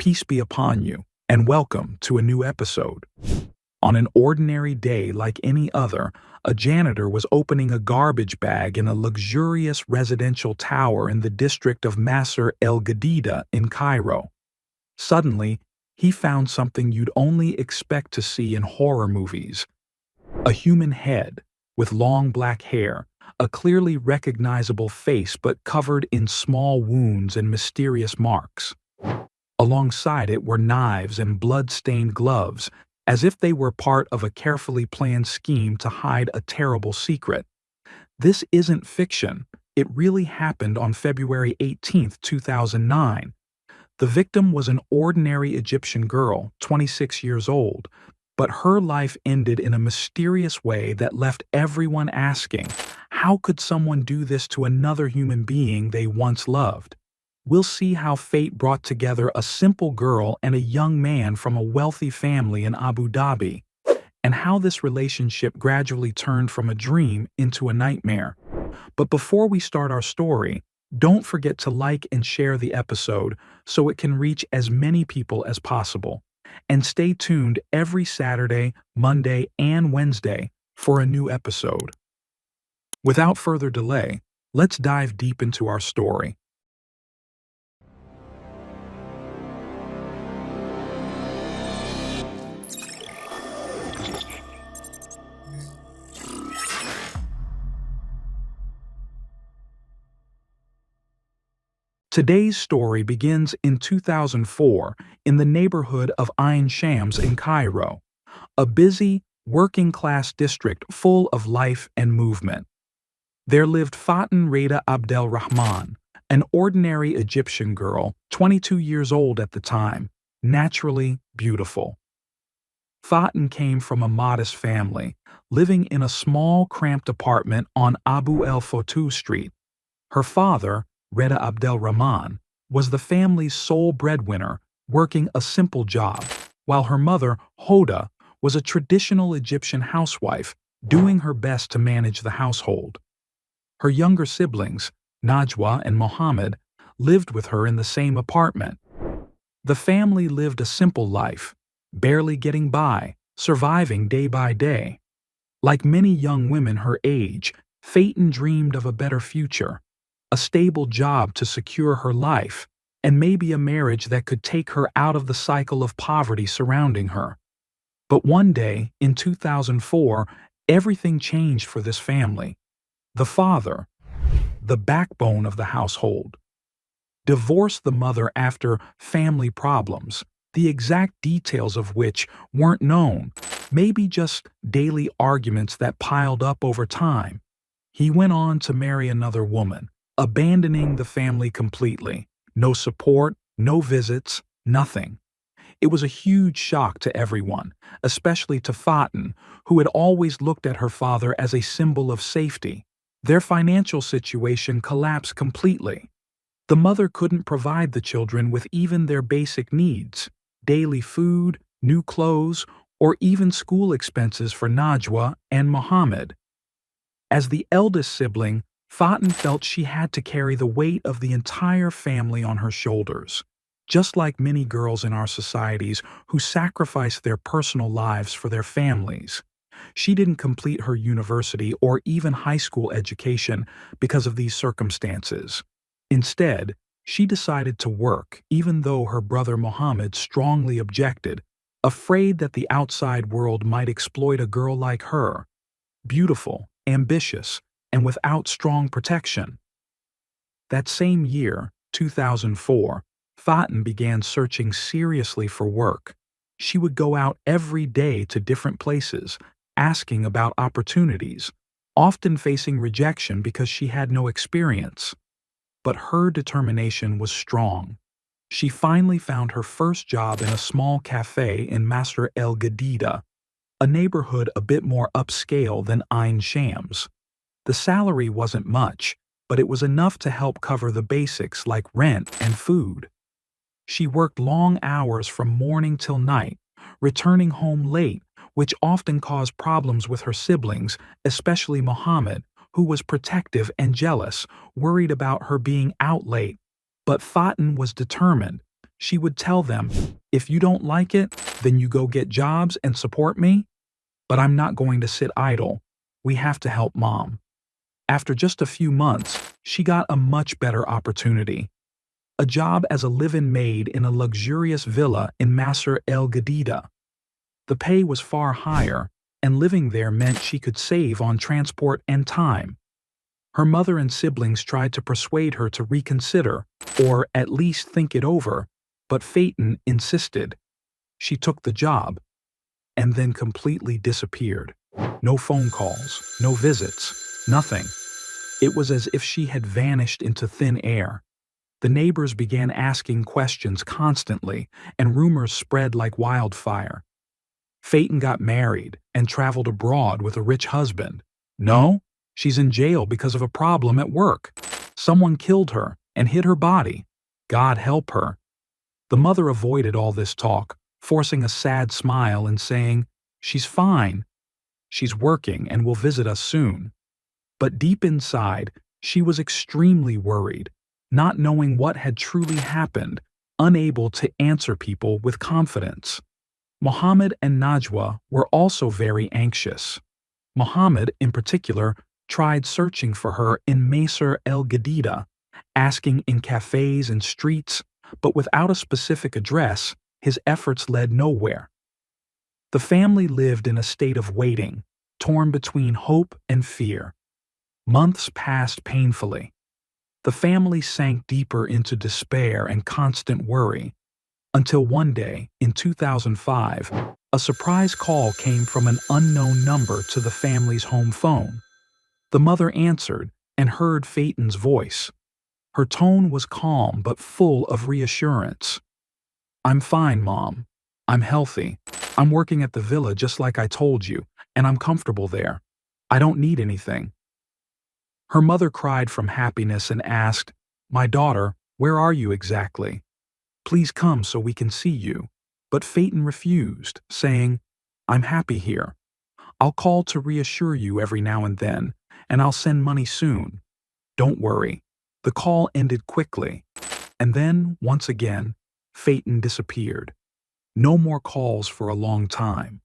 Peace be upon you, and welcome to a new episode. On an ordinary day like any other, a janitor was opening a garbage bag in a luxurious residential tower in the district of Masr el-Gadida in Cairo. Suddenly, he found something you'd only expect to see in horror movies. A human head, with long black hair, a clearly recognizable face but covered in small wounds and mysterious marks. Alongside it were knives and blood-stained gloves, as if they were part of a carefully planned scheme to hide a terrible secret. This isn't fiction. It really happened on February 18, 2009. The victim was an ordinary Egyptian girl, 26 years old, but her life ended in a mysterious way that left everyone asking, how could someone do this to another human being they once loved? We'll see how fate brought together a simple girl and a young man from a wealthy family in Abu Dhabi, and how this relationship gradually turned from a dream into a nightmare. But before we start our story, don't forget to like and share the episode so it can reach as many people as possible. And stay tuned every Saturday, Monday, and Wednesday for a new episode. Without further delay, let's dive deep into our story. Today's story begins in 2004 in the neighborhood of Ain Shams in Cairo, a busy, working-class district full of life and movement. There lived Faten Reda Abdelrahman, an ordinary Egyptian girl, 22 years old at the time, naturally beautiful. Faten came from a modest family, living in a small, cramped apartment on Abu el-Fotu Street. Her father, Reda Abdelrahman, was the family's sole breadwinner, working a simple job, while her mother, Hoda, was a traditional Egyptian housewife, doing her best to manage the household. Her younger siblings, Najwa and Mohammed, lived with her in the same apartment. The family lived a simple life, barely getting by, surviving day by day. Like many young women her age, Faten dreamed of a better future, a stable job to secure her life, and maybe a marriage that could take her out of the cycle of poverty surrounding her. But one day, in 2004, everything changed for this family. The father, the backbone of the household, divorced the mother after family problems, the exact details of which weren't known, maybe just daily arguments that piled up over time. He went on to marry another woman, abandoning the family completely. No support, no visits, nothing. It was a huge shock to everyone, especially to Faten, who had always looked at her father as a symbol of safety. Their financial situation collapsed completely. The mother couldn't provide the children with even their basic needs, daily food, new clothes, or even school expenses for Najwa and Mohammed. As the eldest sibling, Faten felt she had to carry the weight of the entire family on her shoulders, just like many girls in our societies who sacrifice their personal lives for their families. She didn't complete her university or even high school education because of these circumstances. Instead, she decided to work, even though her brother Mohammed strongly objected, afraid that the outside world might exploit a girl like her, beautiful, ambitious, and without strong protection. That same year, 2004, Faten began searching seriously for work. She would go out every day to different places, asking about opportunities, often facing rejection because she had no experience. But her determination was strong. She finally found her first job in a small cafe in Masr el-Gadida, a neighborhood a bit more upscale than Ain Shams. The salary wasn't much, but it was enough to help cover the basics like rent and food. She worked long hours from morning till night, returning home late, which often caused problems with her siblings, especially Mohammed, who was protective and jealous, worried about her being out late. But Faten was determined. She would tell them, "If you don't like it, then you go get jobs and support me, but I'm not going to sit idle. We have to help Mom." After just a few months, she got a much better opportunity. A job as a live-in maid in a luxurious villa in Masr El Gadida. The pay was far higher, and living there meant she could save on transport and time. Her mother and siblings tried to persuade her to reconsider, or at least think it over, but Faton insisted. She took the job, and then completely disappeared. No phone calls, no visits, nothing. It was as if she had vanished into thin air. The neighbors began asking questions constantly, and rumors spread like wildfire. Faton got married and traveled abroad with a rich husband. No, she's in jail because of a problem at work. Someone killed her and hid her body. God help her. The mother avoided all this talk, forcing a sad smile and saying, "She's fine. She's working and will visit us soon." But deep inside, she was extremely worried, not knowing what had truly happened, unable to answer people with confidence. Mohammed and Najwa were also very anxious. Mohammed, in particular, tried searching for her in Masr El Gadida, asking in cafes and streets, but without a specific address, his efforts led nowhere. The family lived in a state of waiting, torn between hope and fear. Months passed painfully. The family sank deeper into despair and constant worry, until one day, in 2005, a surprise call came from an unknown number to the family's home phone. The mother answered and heard Faton's voice. Her tone was calm but full of reassurance. "I'm fine, Mom. I'm healthy. I'm working at the villa just like I told you, and I'm comfortable there. I don't need anything." Her mother cried from happiness and asked, "My daughter, where are you exactly? Please come so we can see you." But Faton refused, saying, "I'm happy here. I'll call to reassure you every now and then, and I'll send money soon. Don't worry." The call ended quickly, and then, once again, Faton disappeared. No more calls for a long time.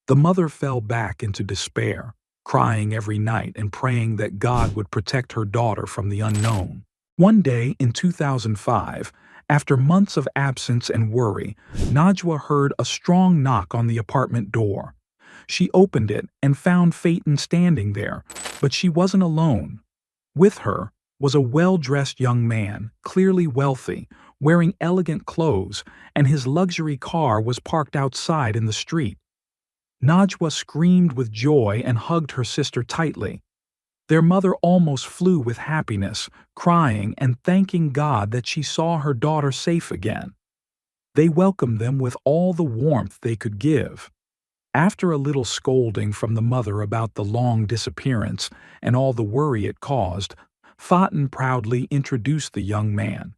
The mother fell back into despair, crying every night and praying that God would protect her daughter from the unknown. One day in 2005, after months of absence and worry, Najwa heard a strong knock on the apartment door. She opened it and found Faton standing there, but she wasn't alone. With her was a well-dressed young man, clearly wealthy, wearing elegant clothes, and his luxury car was parked outside in the street. Najwa screamed with joy and hugged her sister tightly. Their mother almost flew with happiness, crying and thanking God that she saw her daughter safe again. They welcomed them with all the warmth they could give. After a little scolding from the mother about the long disappearance and all the worry it caused, Faton proudly introduced the young man.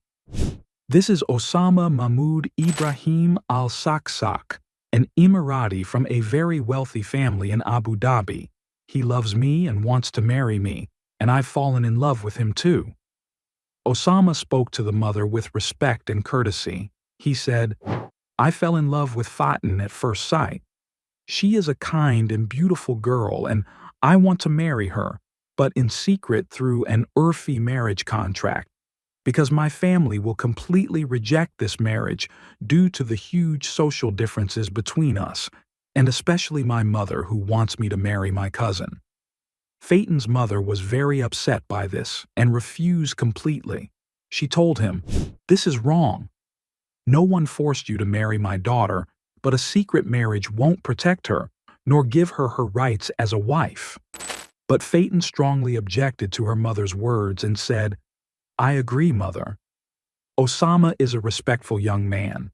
"This is Osama Mahmoud Ibrahim al-Saksak, an Emirati from a very wealthy family in Abu Dhabi. He loves me and wants to marry me, and I've fallen in love with him too." Osama spoke to the mother with respect and courtesy. He said, "I fell in love with Faton at first sight. She is a kind and beautiful girl, and I want to marry her, but in secret through an Urfi marriage contract, because my family will completely reject this marriage due to the huge social differences between us, and especially my mother who wants me to marry my cousin." Faton's mother was very upset by this and refused completely. She told him, "This is wrong. No one forced you to marry my daughter, but a secret marriage won't protect her, nor give her her rights as a wife." But Faton strongly objected to her mother's words and said, "I agree, mother. Osama is a respectful young man.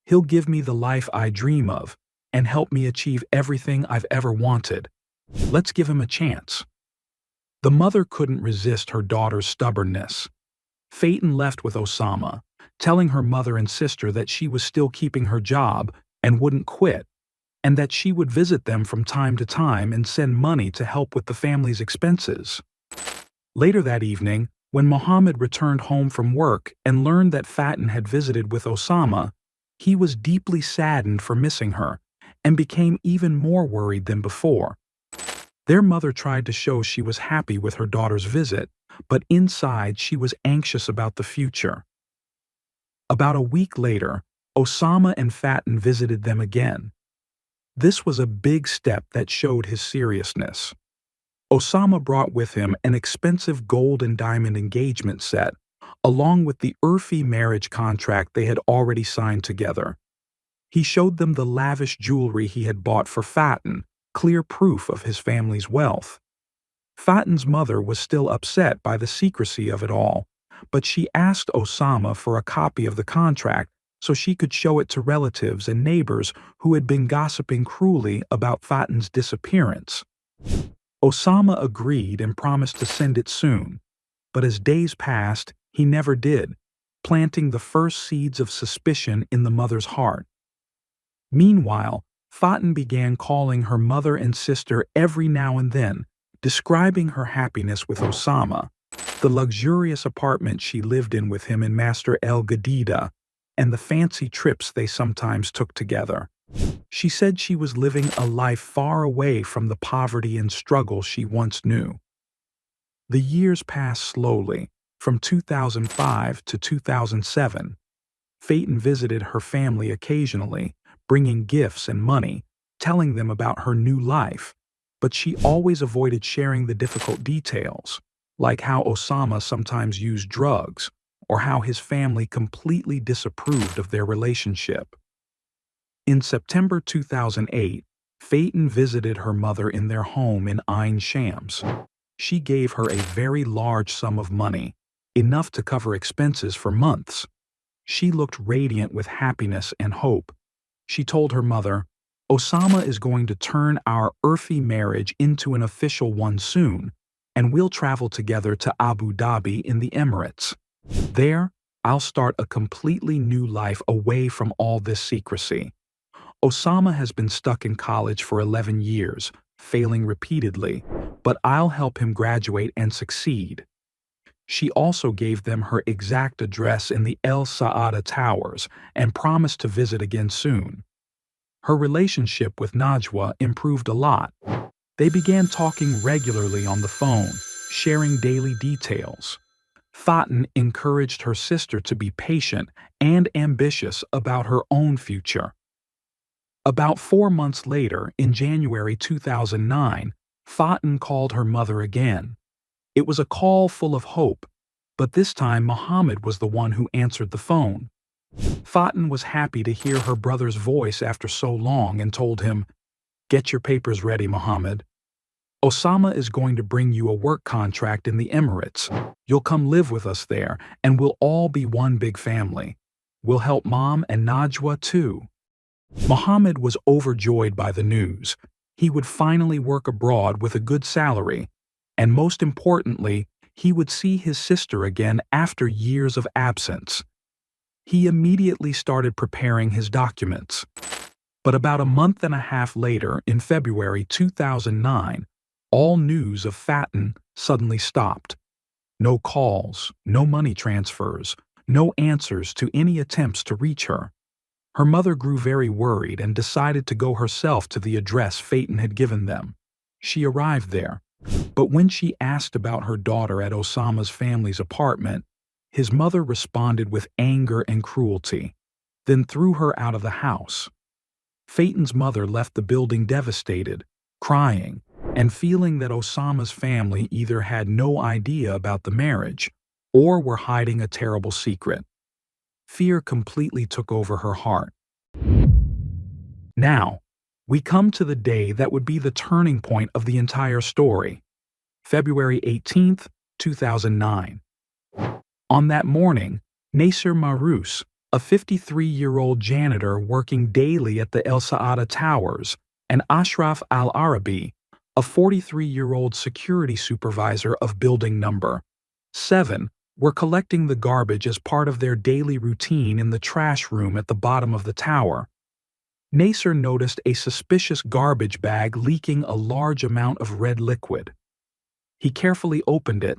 He'll give me the life I dream of and help me achieve everything I've ever wanted. Let's give him a chance." The mother couldn't resist her daughter's stubbornness. Faton left with Osama, telling her mother and sister that she was still keeping her job and wouldn't quit, and that she would visit them from time to time and send money to help with the family's expenses. Later that evening, When Mohammed returned home from work and learned that Faten had visited with Osama, he was deeply saddened for missing her and became even more worried than before. Their mother tried to show she was happy with her daughter's visit, but inside she was anxious about the future. About a week later, Osama and Faten visited them again. This was a big step that showed his seriousness. Osama brought with him an expensive gold and diamond engagement set, along with the Urfi marriage contract they had already signed together. He showed them the lavish jewelry he had bought for Faten, clear proof of his family's wealth. Faten's mother was still upset by the secrecy of it all, but she asked Osama for a copy of the contract so she could show it to relatives and neighbors who had been gossiping cruelly about Faten's disappearance. Osama agreed and promised to send it soon, but as days passed, he never did, planting the first seeds of suspicion in the mother's heart. Meanwhile, Faten began calling her mother and sister every now and then, describing her happiness with Osama, the luxurious apartment she lived in with him in Master El Gadida, and the fancy trips they sometimes took together. She said she was living a life far away from the poverty and struggle she once knew. The years passed slowly, from 2005 to 2007. Faten visited her family occasionally, bringing gifts and money, telling them about her new life, but she always avoided sharing the difficult details, like how Osama sometimes used drugs, or how his family completely disapproved of their relationship. In September 2008, Faten visited her mother in their home in Ain Shams. She gave her a very large sum of money, enough to cover expenses for months. She looked radiant with happiness and hope. She told her mother, "Osama is going to turn our Urfi marriage into an official one soon, and we'll travel together to Abu Dhabi in the Emirates. There, I'll start a completely new life away from all this secrecy. Osama has been stuck in college for 11 years, failing repeatedly, but I'll help him graduate and succeed." She also gave them her exact address in the El Saada Towers and promised to visit again soon. Her relationship with Najwa improved a lot. They began talking regularly on the phone, sharing daily details. Faten encouraged her sister to be patient and ambitious about her own future. About 4 months later, in January 2009, Faten called her mother again. It was a call full of hope, but this time Mohammed was the one who answered the phone. Faten was happy to hear her brother's voice after so long and told him, "Get your papers ready, Mohammed. Osama is going to bring you a work contract in the Emirates. You'll come live with us there, and we'll all be one big family. We'll help Mom and Najwa too." Mohammed was overjoyed by the news. He would finally work abroad with a good salary, and most importantly, he would see his sister again after years of absence. He immediately started preparing his documents. But about a month and a half later, in February 2009, all news of Faten suddenly stopped. No calls, no money transfers, no answers to any attempts to reach her. Her mother grew very worried and decided to go herself to the address Faten had given them. She arrived there, but when she asked about her daughter at Osama's family's apartment, his mother responded with anger and cruelty, then threw her out of the house. Faten's mother left the building devastated, crying, and feeling that Osama's family either had no idea about the marriage or were hiding a terrible secret. Fear completely took over her heart. Now, we come to the day that would be the turning point of the entire story. February 18th, 2009. On that morning, Nasser Marous, a 53-year-old janitor working daily at the El Saada Towers, and Ashraf Al-Arabi, a 43-year-old security supervisor of building number 7, were collecting the garbage as part of their daily routine in the trash room at the bottom of the tower. Nasser noticed a suspicious garbage bag leaking a large amount of red liquid. He carefully opened it.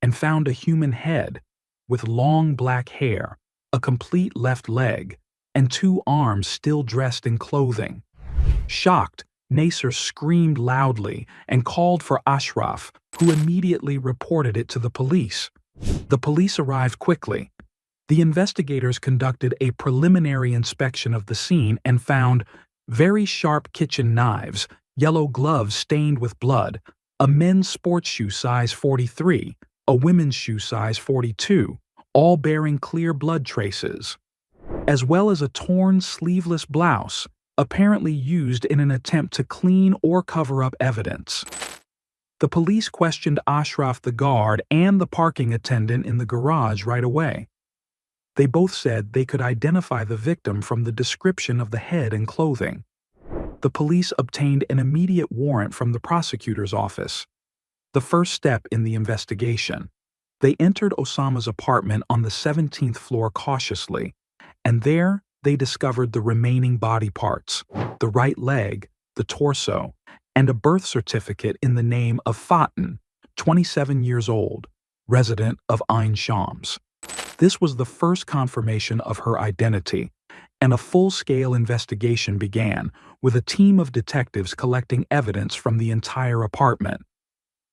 and found a human head with long black hair, a complete left leg, and two arms still dressed in clothing. Shocked, Nasser screamed loudly and called for Ashraf, who immediately reported it to the police. The police arrived quickly. The investigators conducted a preliminary inspection of the scene and found very sharp kitchen knives, yellow gloves stained with blood, a men's sports shoe size 43, a women's shoe size 42, all bearing clear blood traces, as well as a torn sleeveless blouse, apparently used in an attempt to clean or cover up evidence. The police questioned Ashraf, the guard, and the parking attendant in the garage right away. They both said they could identify the victim from the description of the head and clothing. The police obtained an immediate warrant from the prosecutor's office, the first step in the investigation. They entered Osama's apartment on the 17th floor cautiously, and there they discovered the remaining body parts, the right leg, the torso, and a birth certificate in the name of Faten, 27 years old, resident of Ain Shams. This was the first confirmation of her identity, and a full-scale investigation began, with a team of detectives collecting evidence from the entire apartment.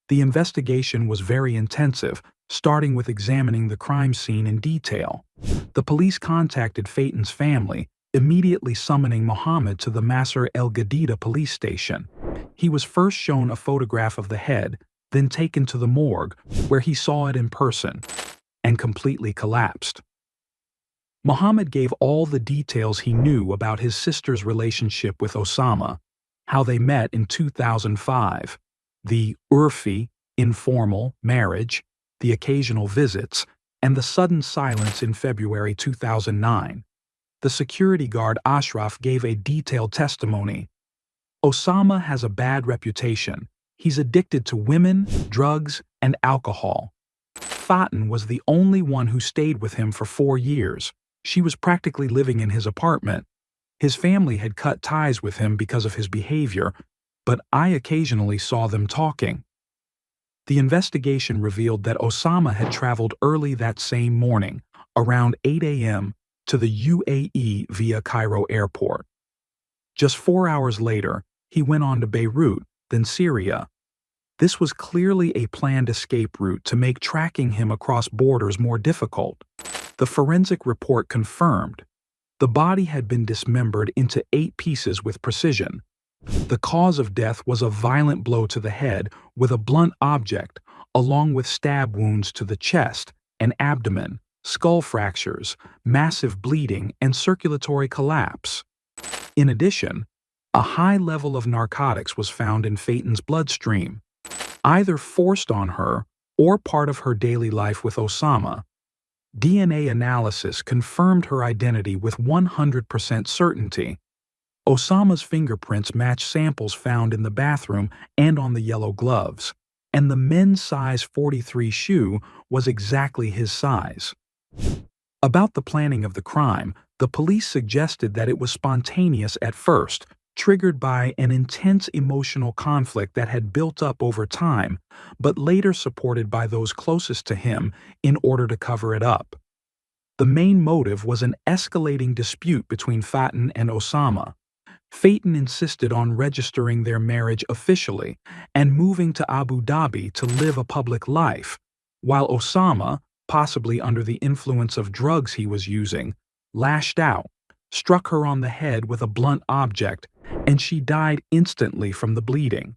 The investigation was very intensive, starting with examining the crime scene in detail. The police contacted Faton's family, immediately summoning Mohammed to the Masr el-Gadida police station. He was first shown a photograph of the head, then taken to the morgue, where he saw it in person, and completely collapsed. Mohammed gave all the details he knew about his sister's relationship with Osama, how they met in 2005, the urfi, informal, marriage, the occasional visits, and the sudden silence in February 2009. The security guard Ashraf gave a detailed testimony. Osama has a bad reputation. He's addicted to women, drugs, and alcohol. Faten was the only one who stayed with him for 4 years. She was practically living in his apartment. His family had cut ties with him because of his behavior, but I occasionally saw them talking. The investigation revealed that Osama had traveled early that same morning, around 8 a.m., to the UAE via Cairo airport. Just 4 hours later, he went on to Beirut, then Syria. This was clearly a planned escape route to make tracking him across borders more difficult. The forensic report confirmed the body had been dismembered into 8 pieces with precision. The cause of death was a violent blow to the head with a blunt object, along with stab wounds to the chest and abdomen, skull fractures, massive bleeding, and circulatory collapse. In addition, a high level of narcotics was found in Faton's bloodstream, either forced on her or part of her daily life with Osama. DNA analysis confirmed her identity with 100% certainty. Osama's fingerprints matched samples found in the bathroom and on the yellow gloves, and the men's size 43 shoe was exactly his size. About the planning of the crime, the police suggested that it was spontaneous at first, triggered by an intense emotional conflict that had built up over time, but later supported by those closest to him in order to cover it up. The main motive was an escalating dispute between Faton and Osama. Faton insisted on registering their marriage officially and moving to Abu Dhabi to live a public life, while Osama, possibly under the influence of drugs he was using, lashed out, struck her on the head with a blunt object, and she died instantly from the bleeding.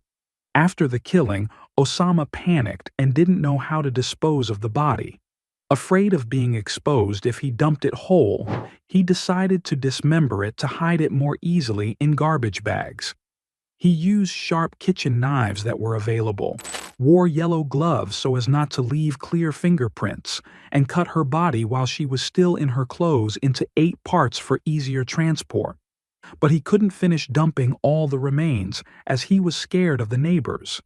After the killing, Osama panicked and didn't know how to dispose of the body. Afraid of being exposed if he dumped it whole, he decided to dismember it to hide it more easily in garbage bags. He used sharp kitchen knives that were available, wore yellow gloves so as not to leave clear fingerprints, and cut her body while she was still in her clothes into 8 parts for easier transport. But he couldn't finish dumping all the remains, as he was scared of the neighbors.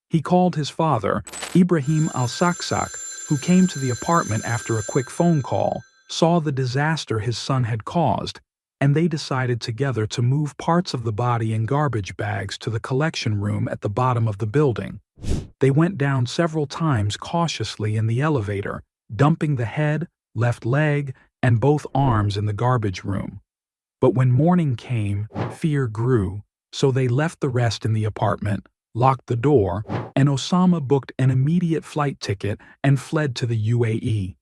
He called his father, Ibrahim al-Saksak, who came to the apartment after a quick phone call, saw the disaster his son had caused, and they decided together to move parts of the body in garbage bags to the collection room at the bottom of the building. They went down several times cautiously in the elevator, dumping the head, left leg, and both arms in the garbage room. But when morning came, fear grew, so they left the rest in the apartment, locked the door, and Osama booked an immediate flight ticket and fled to the UAE.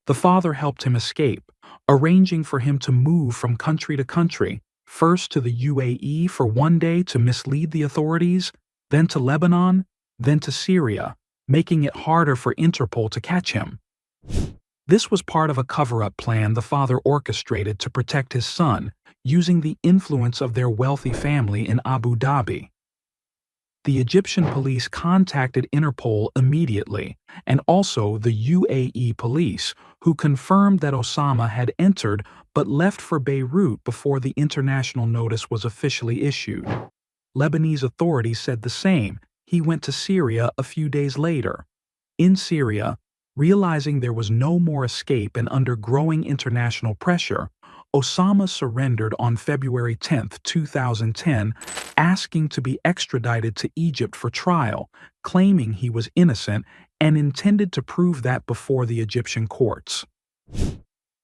The father helped him escape, arranging for him to move from country to country, first to the UAE for one day to mislead the authorities, then to Lebanon, then to Syria, making it harder for Interpol to catch him. This was part of a cover-up plan the father orchestrated to protect his son, using the influence of their wealthy family in Abu Dhabi. The Egyptian police contacted Interpol immediately, and also the UAE police, who confirmed that Osama had entered but left for Beirut before the international notice was officially issued. Lebanese authorities said the same. He went to Syria a few days later. In Syria, realizing there was no more escape and under growing international pressure, Osama surrendered on February 10, 2010, asking to be extradited to Egypt for trial, claiming he was innocent and intended to prove that before the Egyptian courts.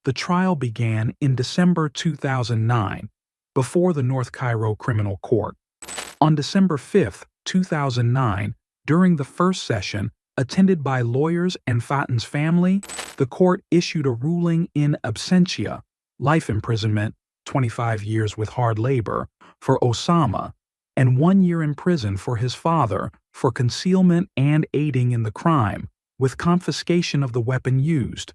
The trial began in December 2009, before the North Cairo Criminal Court. On December 5, 2009, during the first session, attended by lawyers and Faton's family, the court issued a ruling in absentia, life imprisonment, 25 years with hard labor, for Osama, and 1 year in prison for his father for concealment and aiding in the crime, with confiscation of the weapon used.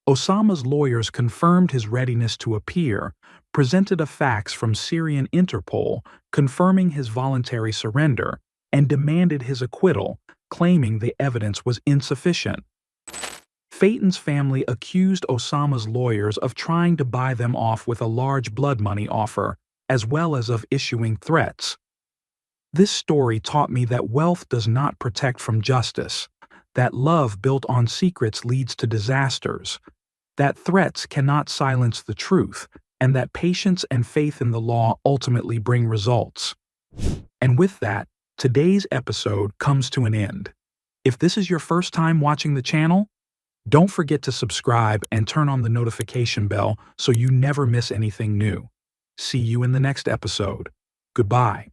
Osama's lawyers confirmed his readiness to appear, presented a fax from Syrian Interpol confirming his voluntary surrender, and demanded his acquittal, claiming the evidence was insufficient. Faton's family accused Osama's lawyers of trying to buy them off with a large blood money offer, as well as of issuing threats. This story taught me that wealth does not protect from justice, that love built on secrets leads to disasters, that threats cannot silence the truth, and that patience and faith in the law ultimately bring results. And with that, today's episode comes to an end. If this is your first time watching the channel, don't forget to subscribe and turn on the notification bell so you never miss anything new. See you in the next episode. Goodbye.